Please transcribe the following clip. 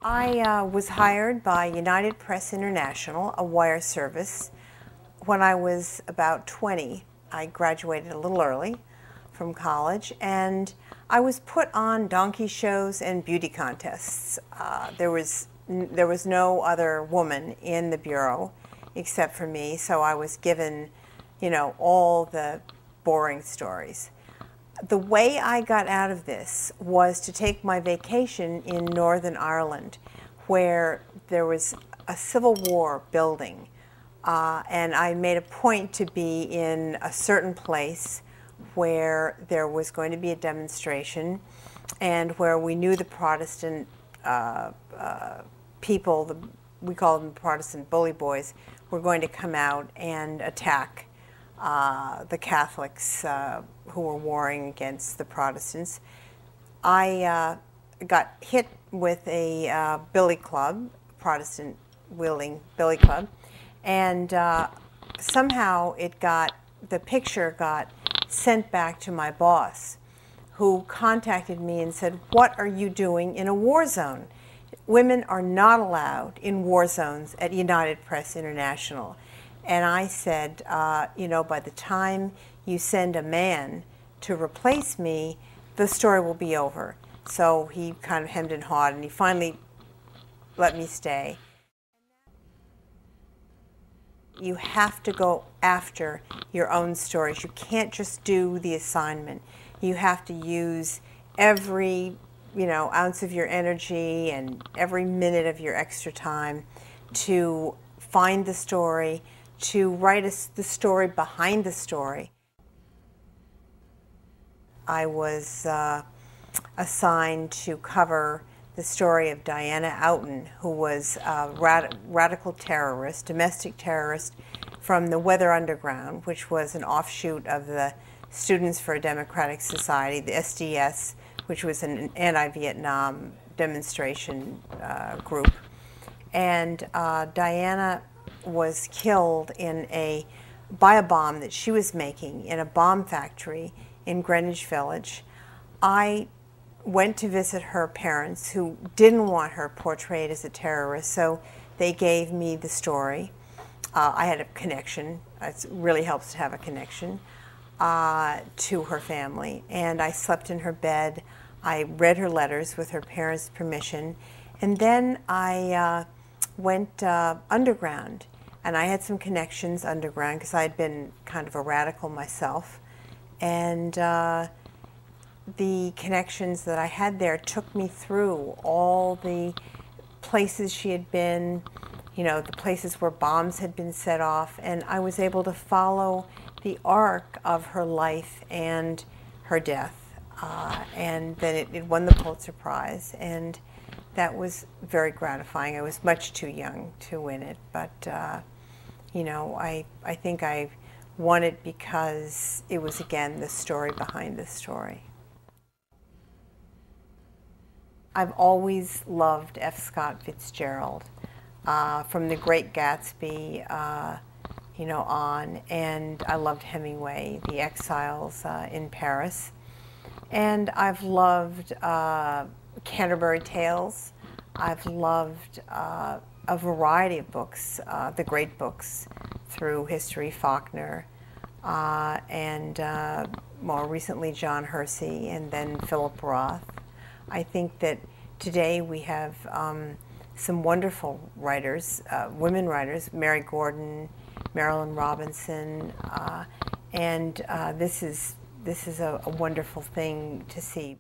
I was hired by United Press International, a wire service, when I was about 20. I graduated a little early from college, and I was put on donkey shows and beauty contests. There was no other woman in the bureau except for me, so I was given, all the boring stories. The way I got out of this was to take my vacation in Northern Ireland, where there was a Civil War building, and I made a point to be in a certain place where there was going to be a demonstration and where we knew the Protestant people, we call them Protestant bully boys, were going to come out and attack the Catholics who were warring against the Protestants. I got hit with a billy club, Protestant wielding billy club, and somehow the picture got sent back to my boss, who contacted me and said, "What are you doing in a war zone? Women are not allowed in war zones at United Press International." And I said, by the time you send a man to replace me, the story will be over. So he kind of hemmed and hawed, and he finally let me stay. You have to go after your own stories. You can't just do the assignment. You have to use every, ounce of your energy and every minute of your extra time to find the story, to write the story behind the story. I was assigned to cover the story of Diana Oughton, who was a radical terrorist, domestic terrorist from the Weather Underground, which was an offshoot of the Students for a Democratic Society, the SDS, which was an anti-Vietnam demonstration group. And Diana was killed by a bomb that she was making in a bomb factory in Greenwich Village. I went to visit her parents, who didn't want her portrayed as a terrorist, so they gave me the story. I had a connection. It really helps to have a connection to her family, and I slept in her bed. I read her letters with her parents' permission, and then I went underground, and I had some connections underground because I had been kind of a radical myself, and the connections that I had there took me through all the places she had been, the places where bombs had been set off, and I was able to follow the arc of her life and her death. And then it won the Pulitzer Prize, and that was very gratifying. I was much too young to win it, but I think I won it because it was, again, the story behind the story. I've always loved F. Scott Fitzgerald, from The Great Gatsby, on, and I loved Hemingway, The Exiles in Paris, and I've loved Canterbury Tales. I've loved a variety of books, the great books through history, Faulkner, and more recently John Hersey, and then Philip Roth. I think that today we have some wonderful writers, women writers, Mary Gordon, Marilyn Robinson, and this is a wonderful thing to see.